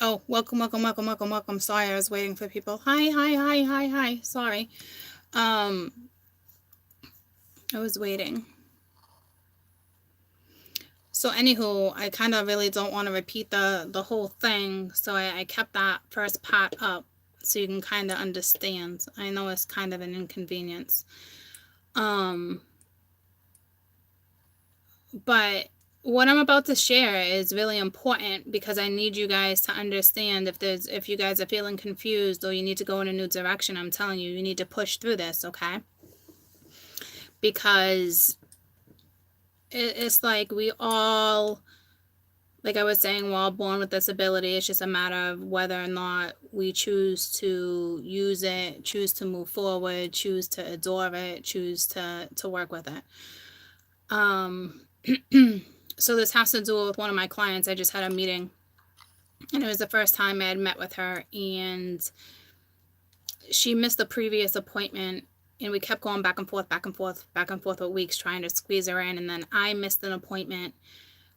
Oh, welcome. Sorry, I was waiting for people. Hi. Sorry. Um, I was waiting. So, anywho, I kind of really don't want to repeat the whole thing, so I kept that first part up so you can kind of understand. I know it's kind of an inconvenience. Um, but what I'm about to share is really important because I need you guys to understand if you guys are feeling confused or you need to go in a new direction. I'm telling you, you need to push through this, okay? Because it's like like I was saying, we're all born with this ability. It's just a matter of whether or not we choose to use it, choose to move forward, choose to adore it, choose to work with it. So this has to do with one of my clients. I just had a meeting, and it was the first time I had met with her, and she missed the previous appointment, and we kept going back and forth with weeks trying to squeeze her in, and then I missed an appointment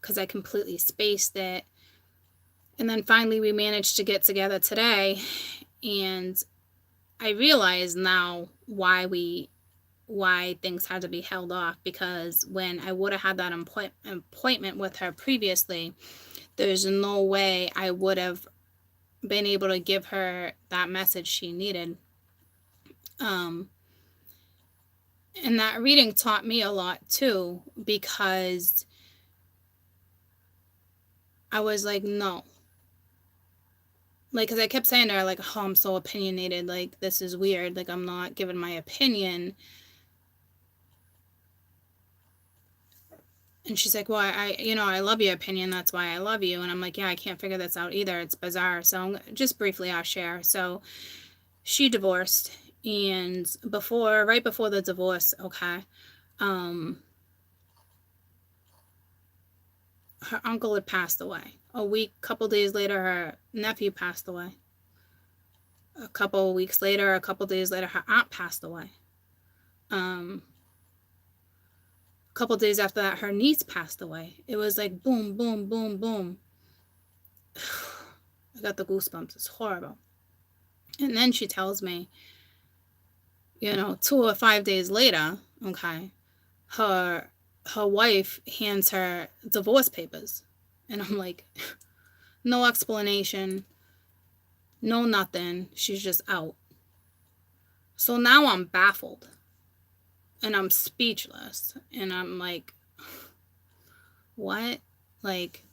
because I completely spaced it. And then finally we managed to get together today, and I realize now why things had to be held off, because when I would have had that appointment with her previously, there's no way I would have been able to give her that message she needed. And that reading taught me a lot too, because I was like, no. Like, because I kept saying to her, like, oh, I'm so opinionated. Like, this is weird. Like, I'm not giving my opinion. And she's like, well, I love your opinion. That's why I love you. And I'm like, yeah, I can't figure this out either. It's bizarre. So just briefly, I'll share. So she divorced, and right before the divorce, okay, her uncle had passed away. Couple days later, her nephew passed away. A couple days later, her aunt passed away. A couple days after that, her niece passed away. It was like boom, boom, boom, boom. I got the goosebumps. It's horrible. And then she tells me, 2 or 5 days later, okay, her wife hands her divorce papers. And I'm like, no explanation, no nothing. She's just out. So now I'm baffled and I'm speechless. And I'm like, what? Like,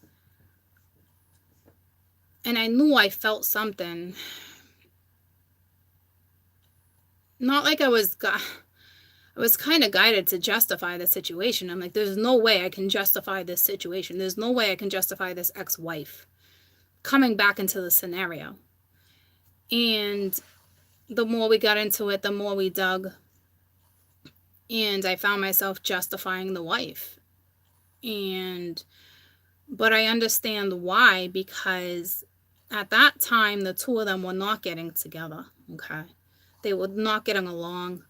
and I knew I felt something. Not like I was kind of guided to justify the situation. I'm like, there's no way I can justify this situation. There's no way I can justify this ex-wife coming back into the scenario. And the more we got into it, the more we dug. And I found myself justifying the wife. But I understand why, because at that time, the two of them were not getting together, okay? They were not getting along.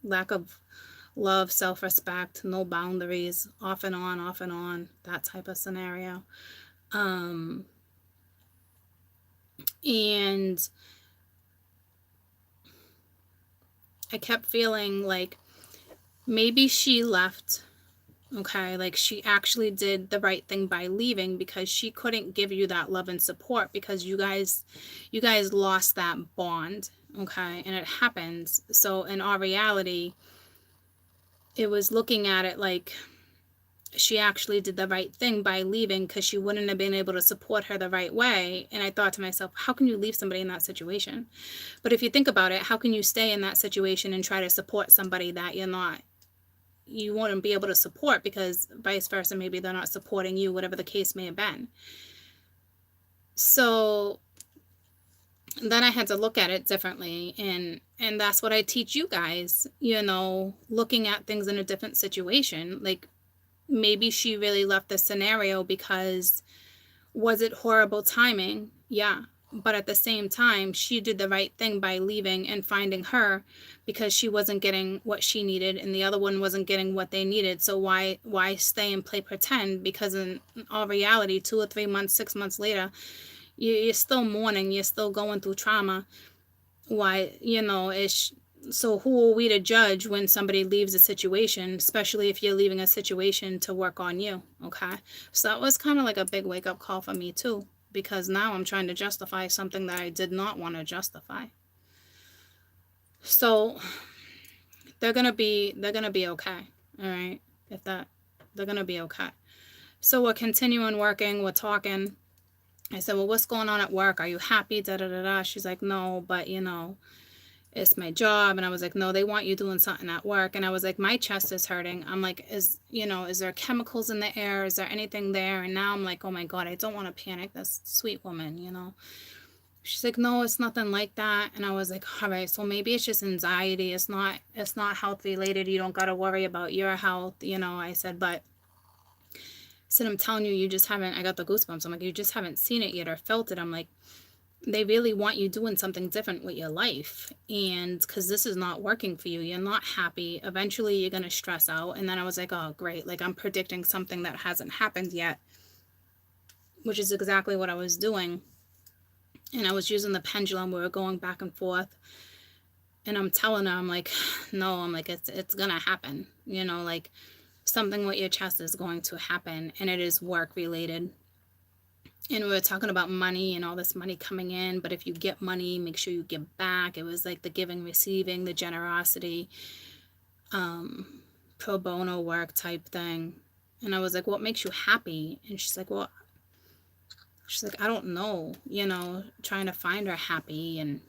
Lack of love, self-respect, no boundaries, off and on, that type of scenario. And I kept feeling like maybe she left, okay, like she actually did the right thing by leaving, because she couldn't give you that love and support, because you guys lost that bond, okay, and it happens. So in our reality, it was looking at it like she actually did the right thing by leaving, because she wouldn't have been able to support her the right way. And I thought to myself, how can you leave somebody in that situation? But if you think about it, how can you stay in that situation and try to support somebody that you wouldn't be able to support, because vice versa, maybe they're not supporting you, whatever the case may have been. So then I had to look at it differently, and that's what I teach you guys, looking at things in a different situation. Like, maybe she really left the scenario because, was it horrible timing? Yeah. But at the same time, she did the right thing by leaving and finding her, because she wasn't getting what she needed and the other one wasn't getting what they needed. So why stay and play pretend? Because in all reality, 2 or 3 months, 6 months later, You're still mourning, you're still going through trauma. Why, so who are we to judge when somebody leaves a situation, especially if you're leaving a situation to work on you, okay? So that was kind of like a big wake-up call for me too, because now I'm trying to justify something that I did not want to justify. So they're gonna be okay, all right? They're gonna be okay. So we're continuing working, we're talking. I said, well, what's going on at work? Are you happy? Da da da da. She's like, no, but it's my job. And I was like, no, they want you doing something at work. And I was like, my chest is hurting. I'm like, is there chemicals in the air? Is there anything there? And now I'm like, oh my God, I don't want to panic this sweet woman. She's like, no, it's nothing like that. And I was like, all right, so maybe it's just anxiety. It's not health related. You don't got to worry about your health. I said, but I'm telling you, you just haven't, I got the goosebumps. I'm like, you just haven't seen it yet or felt it. I'm like, they really want you doing something different with your life. And because this is not working for you, you're not happy. Eventually you're going to stress out. And then I was like, oh, great. Like I'm predicting something that hasn't happened yet, which is exactly what I was doing. And I was using the pendulum. We were going back and forth. And I'm telling her, I'm like, no, I'm like, it's going to happen. Like something with your chest is going to happen. And it is work related. And we were talking about money and all this money coming in. But if you get money, make sure you give back. It was like the giving, receiving, the generosity, pro bono work type thing. And I was like, what makes you happy? And she's like, I don't know, trying to find her happy and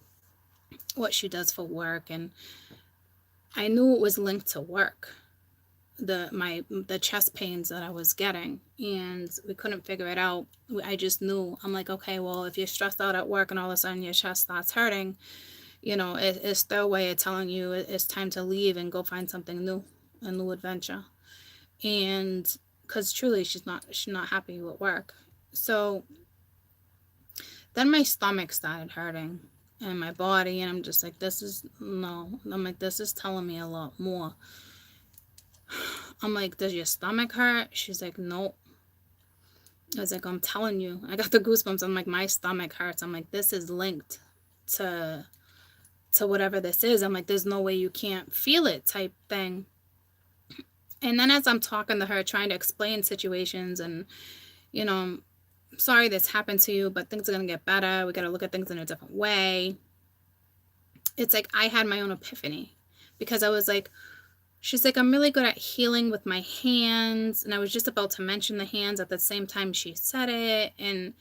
what she does for work. And I knew it was linked to work, the chest pains that I was getting, and we couldn't figure it out. I just knew. I'm like, okay, well, if you're stressed out at work and all of a sudden your chest starts hurting, it's their way of telling you it's time to leave and go find something new, a new adventure. And because truly she's not happy with work. So then my stomach started hurting and my body, and I'm just like, I'm like, this is telling me a lot more. I'm like, does your stomach hurt? She's like, nope. I was like, I'm telling you. I got the goosebumps. I'm like, my stomach hurts. I'm like, this is linked to whatever this is. I'm like, there's no way you can't feel it type thing. And then as I'm talking to her, trying to explain situations and, I'm sorry this happened to you, but things are going to get better. We got to look at things in a different way. It's like I had my own epiphany because I was like, she's like, I'm really good at healing with my hands. And I was just about to mention the hands at the same time she said it and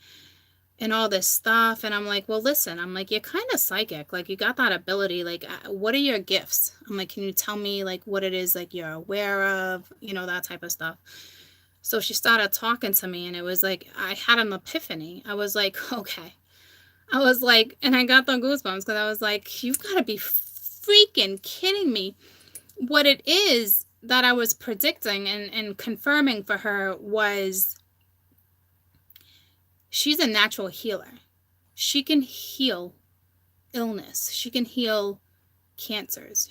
all this stuff. And I'm like, well, listen, I'm like, you're kind of psychic. Like you got that ability. Like, what are your gifts? I'm like, can you tell me like what it is like you're aware of, that type of stuff. So she started talking to me and it was like, I had an epiphany. I was like, okay. I was like, and I got the goosebumps because I was like, you've got to be freaking kidding me. What it is that I was predicting and confirming for her was she's a natural healer. She can heal illness. She can heal cancers.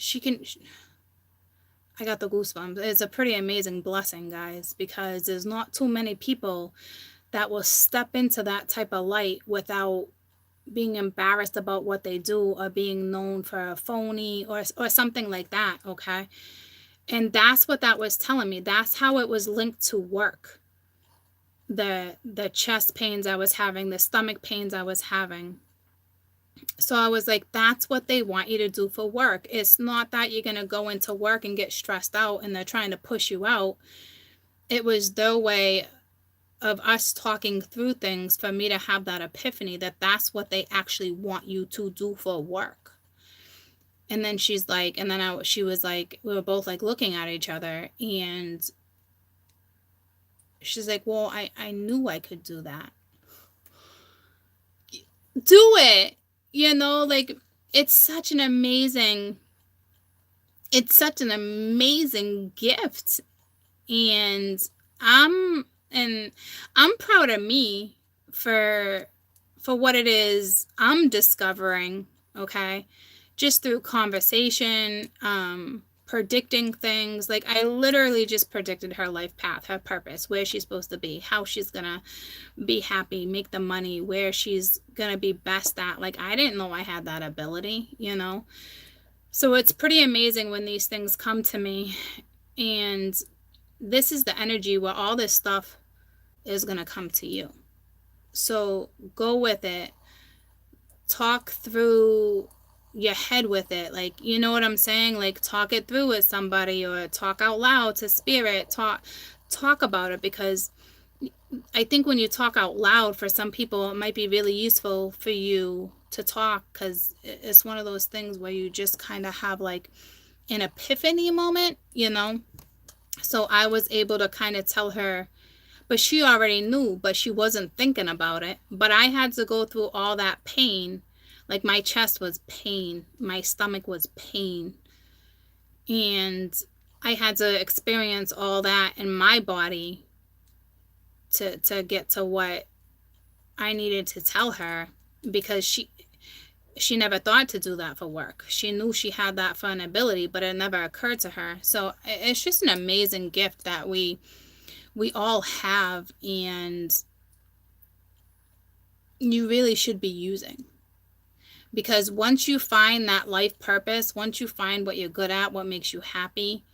I got the goosebumps. It's a pretty amazing blessing, guys, because there's not too many people that will step into that type of light without being embarrassed about what they do or being known for a phony or something like that, okay? And that's what that was telling me. That's how it was linked to work. The chest pains I was having, the stomach pains I was having. So I was like, that's what they want you to do for work. It's not that you're going to go into work and get stressed out and they're trying to push you out. It was their way of us talking through things for me to have that epiphany that that's what they actually want you to do for work. And then she's like, she was like, we were both like looking at each other and she's like, well, I knew I could do that. Do it. Like it's such an amazing gift. And I'm proud of me for what it is I'm discovering, okay? Just through conversation, predicting things. Like, I literally just predicted her life path, her purpose, where she's supposed to be, how she's gonna be happy, make the money, where she's gonna be best at. Like, I didn't know I had that ability, you know? So it's pretty amazing when these things come to me. And this is the energy where all this stuff is gonna come to you. So go with it. Talk through your head with it. Like, you know what I'm saying? Like, talk it through with somebody, or talk out loud to spirit. Talk about it, because I think when you talk out loud, for some people, it might be really useful for you to talk, because it's one of those things where you just kind of have like an epiphany moment, you know? So I was able to kind of tell her, but she already knew, but she wasn't thinking about it. But I had to go through all that pain. Like, my chest was pain, my stomach was pain, and I had to experience all that in my body to get to what I needed to tell her, because she never thought to do that for work. She knew she had that for an ability, but it never occurred to her. So it's just an amazing gift that we all have, and you really should be using. Because once you find that life purpose, once you find what you're good at, what makes you happy,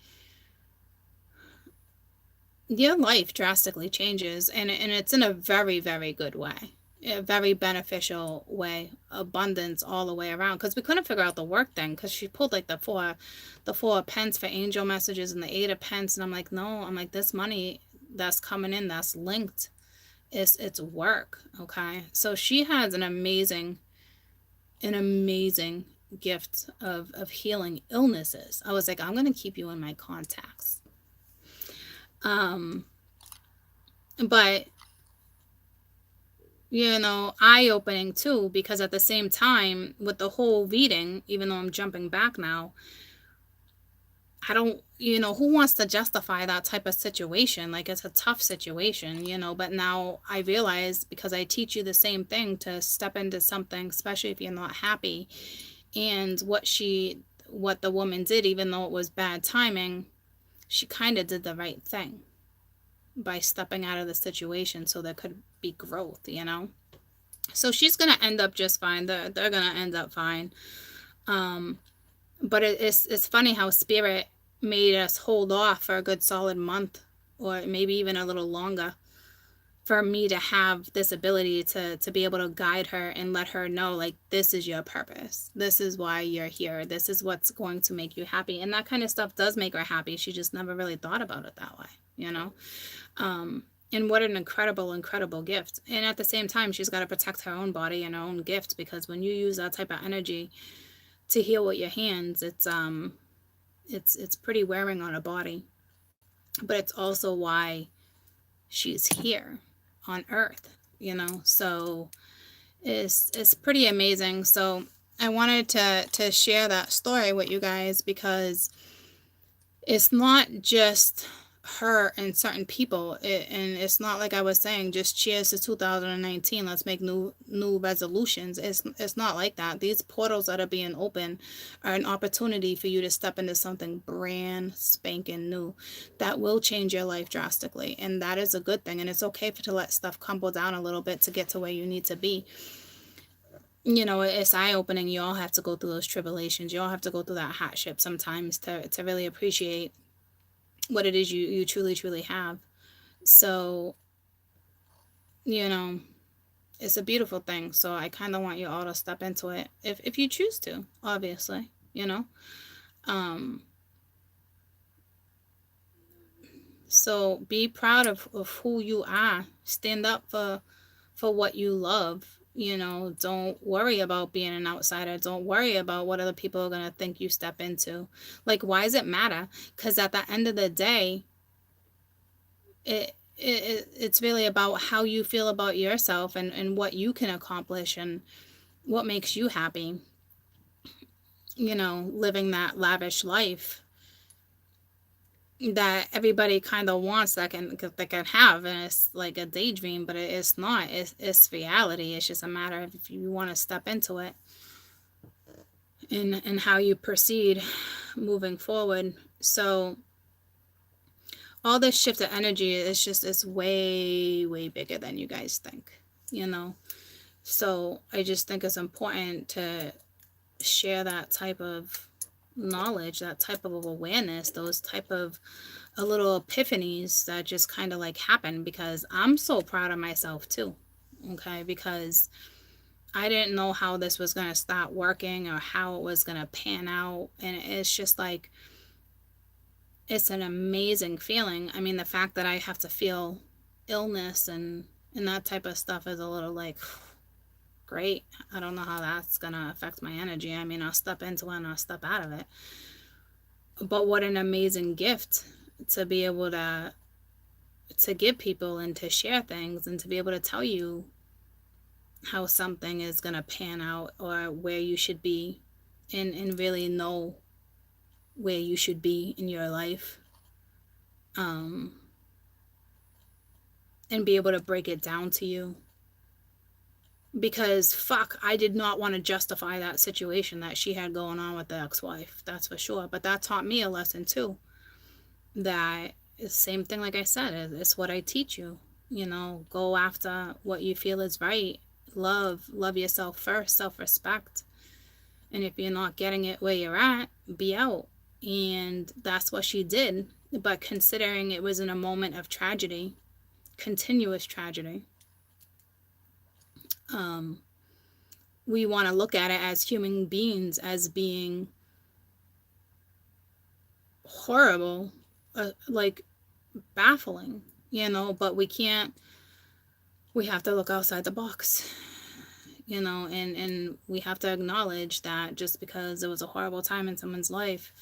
your life drastically changes, and it's in a very, very good way, a very beneficial way, abundance all the way around. Because we couldn't figure out the work thing, because she pulled like the four of pence for angel messages and the 8 of pence, and I'm like, no, I'm like, this money that's coming in, that's linked, it's work. Okay, so she has an amazing gift of healing illnesses. I was like, I'm going to keep you in my contacts. But, you know, eye-opening too, because at the same time, with the whole reading, even though I'm jumping back now, I don't, you know, who wants to justify that type of situation? Like, it's a tough situation, you know, but now I realize, because I teach you the same thing, to step into something, especially if you're not happy. And what the woman did, even though it was bad timing, she kind of did the right thing by stepping out of the situation so there could be growth, you know? So she's going to end up just fine. They're going to end up fine. But it's funny how Spirit made us hold off for a good solid month, or maybe even a little longer, for me to have this ability to be able to guide her and let her know, like, this is your purpose. This is why you're here. This is what's going to make you happy. And that kind of stuff does make her happy. She just never really thought about it that way, you know? And what an incredible gift. And at the same time, she's got to protect her own body and her own gift, because when you use that type of energy to heal with your hands, it's pretty wearing on a body. But it's also why she's here on Earth, you know? So it's pretty amazing. So I wanted to share that story with you guys, because it's not just her and certain people, and it's not like I was saying, just cheers to 2019, let's make new resolutions. It's not like that. These portals that are being open are an opportunity for you to step into something brand spanking new that will change your life drastically, and that is a good thing. And it's okay to let stuff crumble down a little bit to get to where you need to be. You know, it's eye-opening. You all have to go through those tribulations. You all have to go through that hardship sometimes to really appreciate what it is you truly have. So, you know, it's a beautiful thing. So I kind of want you all to step into it if you choose to, obviously, you know. So be proud of who you are. Stand up for what you love. You know, don't worry about being an outsider. Don't worry about what other people are going to think you step into. Like, why does it matter? Because at the end of the day, it's really about how you feel about yourself and what you can accomplish and what makes you happy. You know, living that lavish life that everybody kind of wants, that can have, and it's like a daydream, but it's not. It's reality. It's just a matter of if you want to step into it and how you proceed moving forward. So all this shift of energy is just, it's way, way bigger than you guys think, you know? So I just think it's important to share that type of knowledge, that type of awareness, those type of little epiphanies that just kind of like happen, because I'm so proud of myself too. Okay, because I didn't know how this was going to start working or how it was going to pan out, and it's just like, it's an amazing feeling. I mean, the fact that I have to feel illness and that type of stuff is a little like, great. I don't know how that's going to affect my energy. I mean, I'll step into it and I'll step out of it. But what an amazing gift to be able to give people and to share things and to be able to tell you how something is going to pan out or where you should be, and really know where you should be in your life, and be able to break it down to you. Because fuck, I did not want to justify that situation that she had going on with the ex-wife, that's for sure. But that taught me a lesson too, that the same thing, like I said, it's what I teach you. You know, go after what you feel is right. Love yourself first, self-respect. And if you're not getting it where you're at, be out. And that's what she did. But considering it was in a moment of tragedy, continuous tragedy, we want to look at it as human beings as being horrible, like baffling, you know, but we can't. We have to look outside the box, you know, and we have to acknowledge that just because it was a horrible time in someone's life,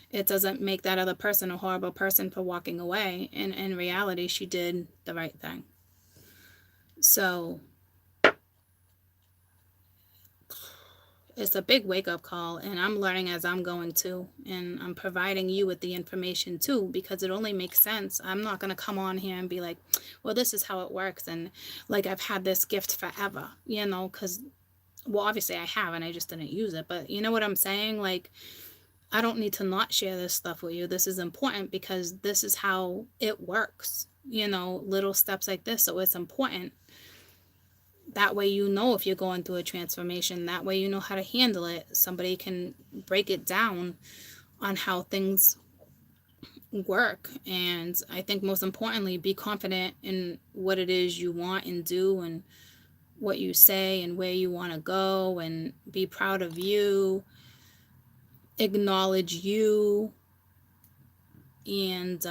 it doesn't make that other person a horrible person for walking away. And in reality, she did the right thing. So it's a big wake-up call, and I'm learning as I'm going too, and I'm providing you with the information too, because it only makes sense. I'm not going to come on here and be like, well, this is how it works, and like I've had this gift forever, you know, because, well, obviously I have, and I just didn't use it. But you know what I'm saying? Like, I don't need to not share this stuff with you. This is important because this is how it works, you know, little steps like this. So it's important. That way, you know, if you're going through a transformation, that way you know how to handle it. Somebody can break it down on how things work. And I think most importantly, be confident in what it is you want and do, and what you say, and where you want to go, and be proud of you, acknowledge you, and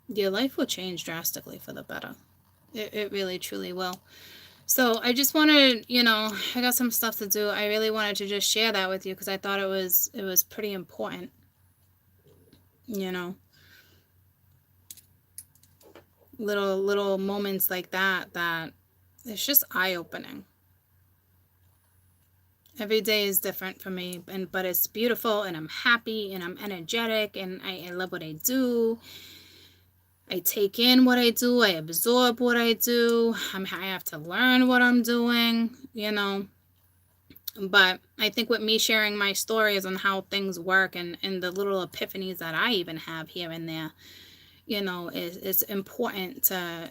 your life will change drastically for the better. It really, truly will. So I just wanted, you know, I got some stuff to do. I really wanted to just share that with you because I thought it was pretty important, you know. Little moments like that it's just eye-opening. Every day is different for me, but it's beautiful, and I'm happy, and I'm energetic, and I love what I do. I take in what I do. I absorb what I do. I have to learn what I'm doing, you know. But I think with me sharing my stories on how things work, and the little epiphanies that I even have here and there, you know, it's important to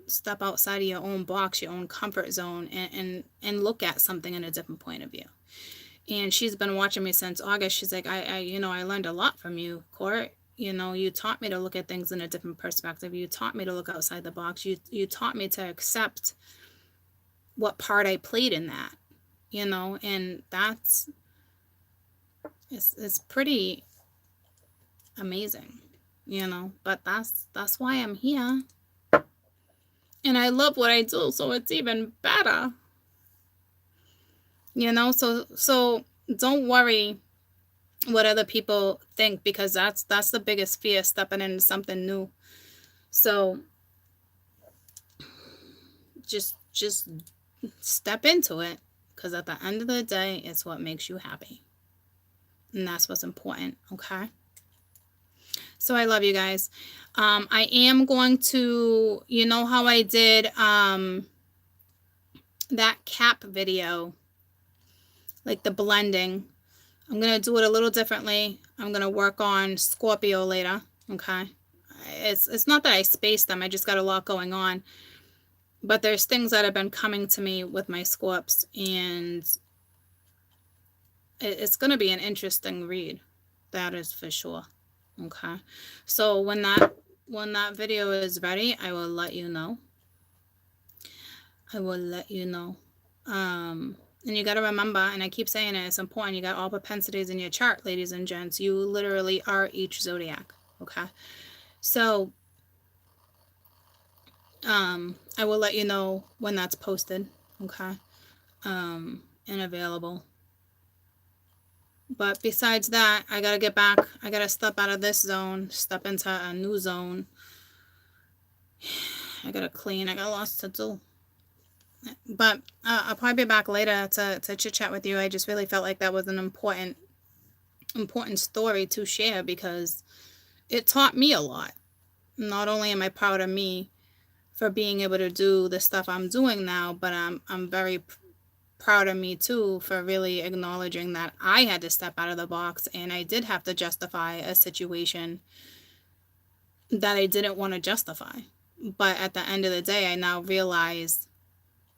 step outside of your own box, your own comfort zone, and look at something in a different point of view. And she's been watching me since August. She's like, I you know, I learned a lot from you, Court. You know, you taught me to look at things in a different perspective. You taught me to look outside the box. You taught me to accept what part I played in that, you know, and it's pretty amazing, you know, but that's why I'm here. And I love what I do, so it's even better. You know, so don't worry what other people think, because that's the biggest fear, stepping into something new. So just step into it, because at the end of the day, it's what makes you happy, and that's what's important. Okay, so I love you guys. I am going to, you know how I did that cap video, like the blending, I'm going to do it a little differently. I'm going to work on Scorpio later, okay? It's not that I spaced them. I just got a lot going on. But there's things that have been coming to me with my Scorps, and it's going to be an interesting read. That is for sure. Okay. So when that video is ready, I will let you know. I will let you know. And you got to remember, and I keep saying it, it's important. You got all propensities in your chart, ladies and gents. You literally are each zodiac. Okay. So, I will let you know when that's posted. Okay. And available. But besides that, I got to get back. I got to step out of this zone, step into a new zone. I got to clean. I got lots to do. But I'll probably be back later to chit chat with you. I just really felt like that was an important story to share because it taught me a lot. Not only am I proud of me for being able to do the stuff I'm doing now, but I'm very proud of me too for really acknowledging that I had to step out of the box and I did have to justify a situation that I didn't want to justify. But at the end of the day, I now realize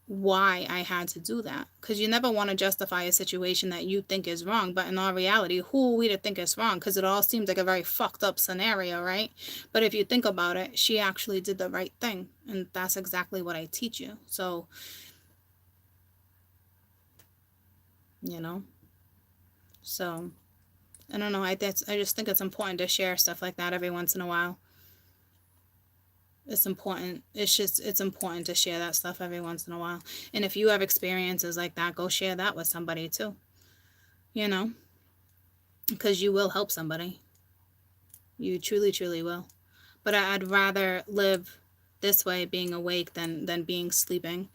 why I had to do that. Because you never want to justify a situation that you think is wrong. But in all reality, who are we to think is wrong? Because it all seems like a very fucked up scenario, right? But if you think about it, she actually did the right thing. And that's exactly what I teach you. So, you know. So, I don't know. I just think it's important to share stuff like that every once in a while. It's important. It's important to share that stuff every once in a while. And if you have experiences like that, go share that with somebody too. You know, because you will help somebody. You truly, truly will. But I'd rather live this way, being awake, than being sleeping.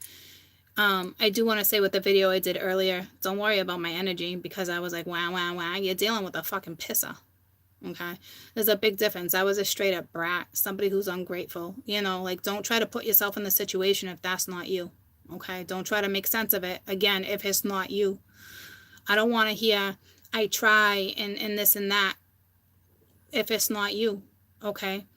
I do want to say with the video I did earlier, don't worry about my energy because I was like, wow, you're dealing with a fucking pisser. Okay. There's a big difference. I was a straight up brat, somebody who's ungrateful. You know, like don't try to put yourself in the situation if that's not you. Okay. Don't try to make sense of it again if it's not you. I don't want to hear I try and this and that if it's not you. Okay.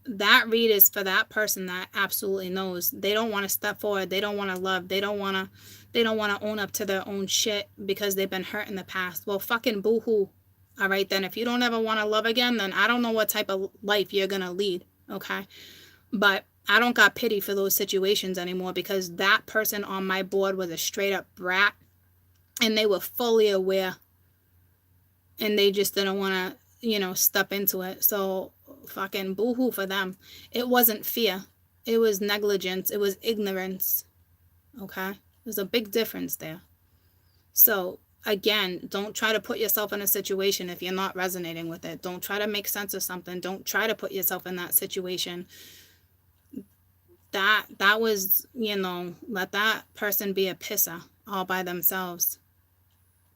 That read is for that person that absolutely knows they don't want to step forward. They don't want to love. They don't want to own up to their own shit because they've been hurt in the past. Well, fucking boo-hoo. All right, then if you don't ever want to love again, then I don't know what type of life you're going to lead, okay? But I don't got pity for those situations anymore because that person on my board was a straight up brat and they were fully aware and they just didn't want to, step into it. So fucking boo-hoo for them. It wasn't fear. It was negligence. It was ignorance, okay? There's a big difference there. So again, don't try to put yourself in a situation if you're not resonating with it. Don't try to make sense of something. Don't try to put yourself in that situation. That was, let that person be a pisser all by themselves.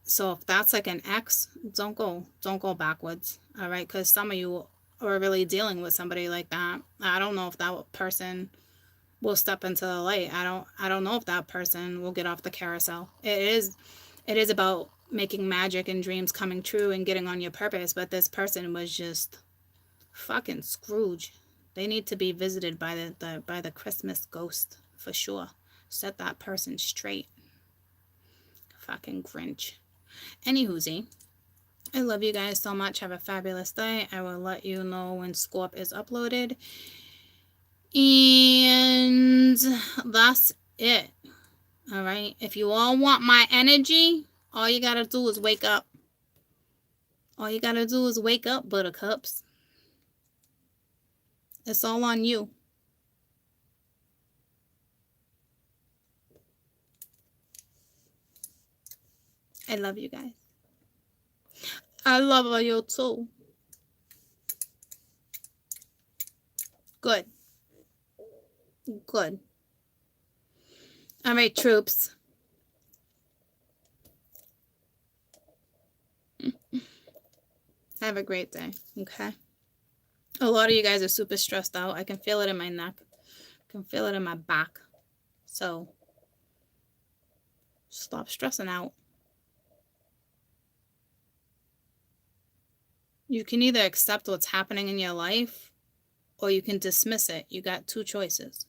So if that's like an ex, don't go backwards. All right. Because some of you are really dealing with somebody like that. I don't know if that person will step into the light. I don't know if that person will get off the carousel. It is about making magic and dreams coming true and getting on your purpose. But this person was just fucking Scrooge. They need to be visited by the Christmas ghost for sure. Set that person straight. Fucking Grinch. Anywhoosie, I love you guys so much. Have a fabulous day. I will let you know when Scorp is uploaded. And that's it. All right. If you all want my energy, all you got to do is wake up. All you got to do is wake up, buttercups. It's all on you. I love you guys. I love you too. Good. Good. All right, troops. Have a great day, okay? A lot of you guys are super stressed out. I can feel it in my neck. I can feel it in my back. So, stop stressing out. You can either accept what's happening in your life or you can dismiss it. You got two choices.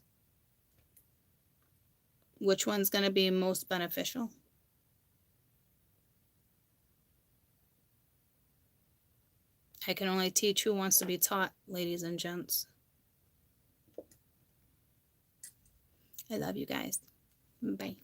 Which one's going to be most beneficial? I can only teach who wants to be taught, ladies and gents. I love you guys. Bye.